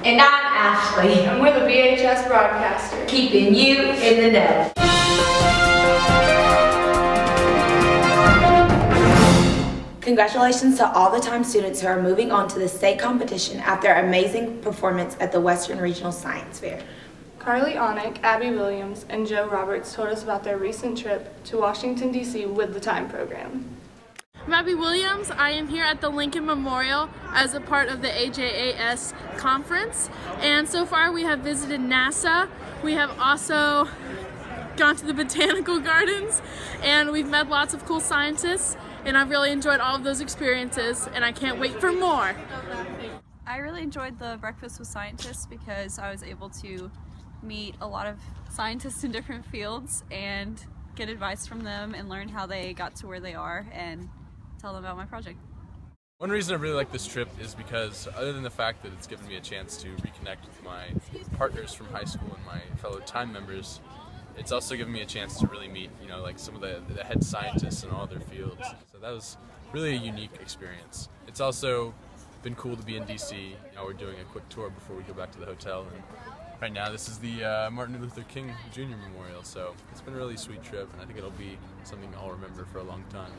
And I'm Ashley. And we're the BHS Broadcaster, keeping you in the know. Congratulations to all the time students who are moving on to the state competition after their amazing performance at the Western Regional Science Fair. Carly Onick, Abby Williams, and Joe Roberts told us about their recent trip to Washington, D.C. with the TIME program. I'm Abby Williams. I am here at the Lincoln Memorial as a part of the AJAS conference, and so far we have visited NASA. We have also gone to the botanical gardens, and we've met lots of cool scientists, and I've really enjoyed all of those experiences, and I can't wait for more. I really enjoyed the breakfast with scientists because I was able to meet a lot of scientists in different fields and get advice from them and learn how they got to where they are and tell them about my project. One reason I really like this trip is because, other than the fact that it's given me a chance to reconnect with my partners from high school and my fellow TIME members, it's also given me a chance to really meet, like some of the head scientists in all their fields. So that was really a unique experience. It's also been cool to be in DC. We're doing a quick tour before we go back to the hotel. And right now, this is the Martin Luther King Jr. Memorial, so it's been a really sweet trip, and I think it'll be something I'll remember for a long time.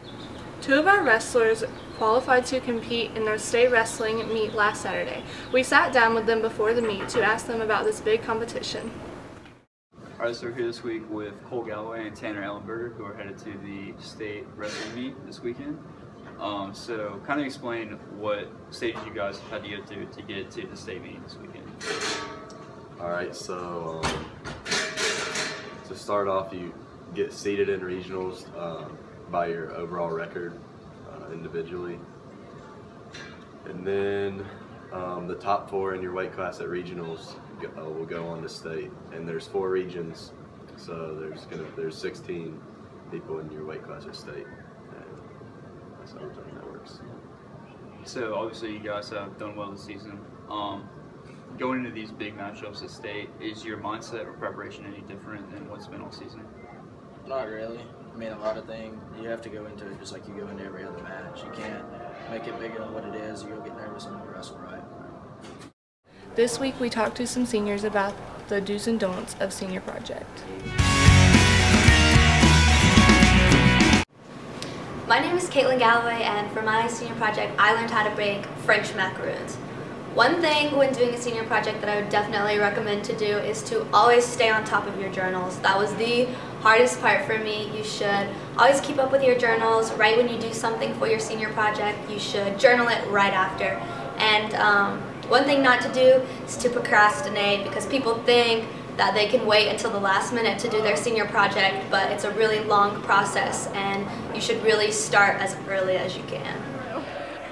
2 of our wrestlers qualified to compete in their state wrestling meet last Saturday. We sat down with them before the meet to ask them about this big competition. Alright, so we're here this week with Cole Galloway and Tanner Ellenberger, who are headed to the state wrestling meet this weekend. So kind of explain what stages you guys had to get to get to the state meet this weekend. Alright, so to start off, you get seeded in regionals by your overall record individually. And then the top 4 in your weight class at regionals will go on to state. And there's 4 regions, so there's 16 people in your weight class at state. And that's how that works. So obviously you guys have done well this season. Going into these big matchups at state, is your mindset or preparation any different than what's been all season? Not really. I mean, a lot of things, you have to go into it just like you go into every other match. You can't make it bigger than what it is. You'll get nervous and you'll wrestle right. This week we talked to some seniors about the do's and don'ts of senior project. My name is Caitlin Galloway, and for my senior project I learned how to bake French macaroons. One thing when doing a senior project that I would definitely recommend to do is to always stay on top of your journals. That was the hardest part for me. You should always keep up with your journals. Right when you do something for your senior project, you should journal it right after. And one thing not to do is to procrastinate, because people think that they can wait until the last minute to do their senior project, but it's a really long process and you should really start as early as you can.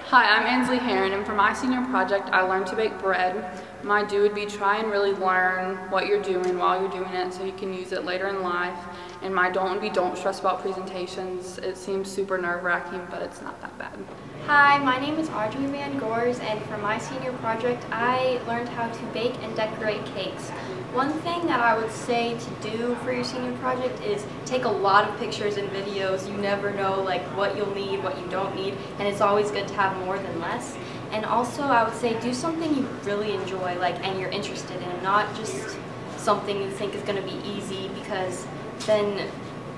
Hi, I'm Ansley Heron, and for my senior project I learned to bake bread. My do would be try and really learn what you're doing while you're doing it so you can use it later in life. And my don't would be don't stress about presentations. It seems super nerve-wracking, but it's not that bad. Hi, my name is Audrey Van Gores, and for my senior project I learned how to bake and decorate cakes. One thing that I would say to do for your senior project is take a lot of pictures and videos. You never know what you'll need, what you don't need, and it's always good to have more than less. And also I would say do something you really enjoy and you're interested in, not just something you think is going to be easy, because then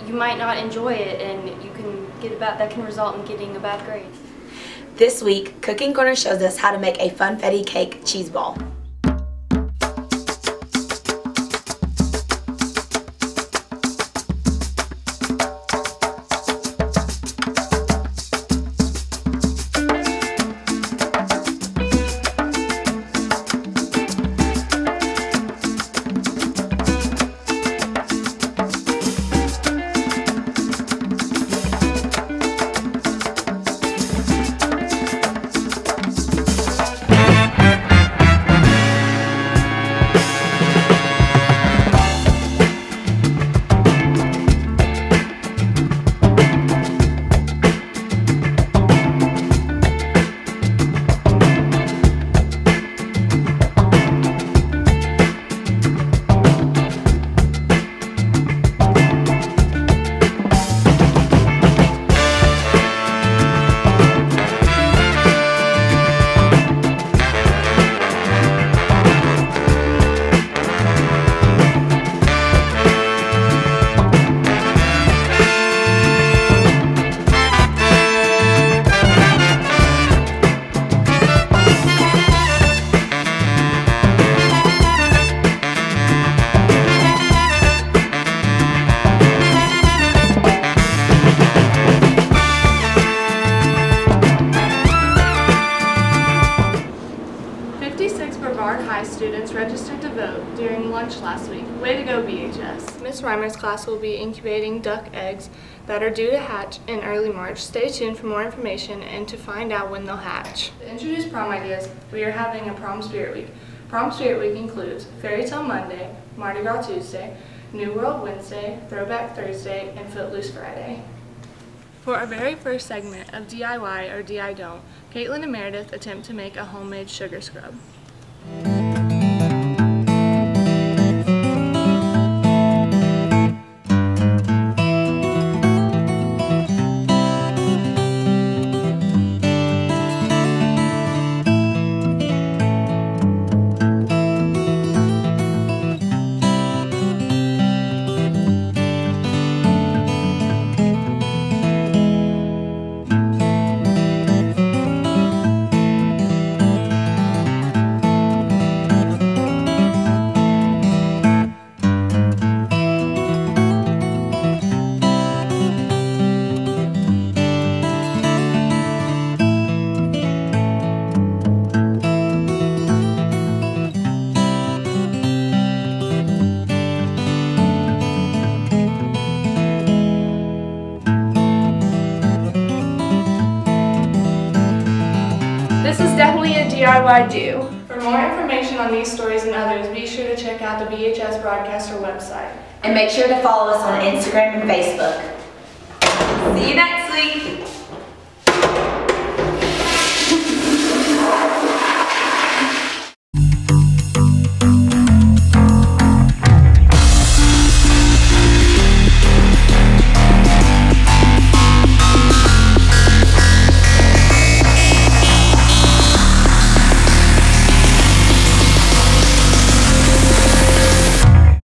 you might not enjoy it and that can result in getting a bad grade. This week, Cooking Corner shows us how to make a funfetti cake cheese ball. High students registered to vote during lunch last week. Way to go, BHS. Miss Reimer's class will be incubating duck eggs that are due to hatch in early March. Stay tuned for more information and to find out when they'll hatch. To introduce prom ideas, we are having a Prom Spirit Week. Prom Spirit Week includes Fairy Tale Monday, Mardi Gras Tuesday, New World Wednesday, Throwback Thursday, and Footloose Friday. For our very first segment of DIY or DI Don't, Caitlin and Meredith attempt to make a homemade sugar scrub. This is definitely a DIY do. For more information on these stories and others, be sure to check out the BHS Broadcaster website. And make sure to follow us on Instagram and Facebook. See you next week.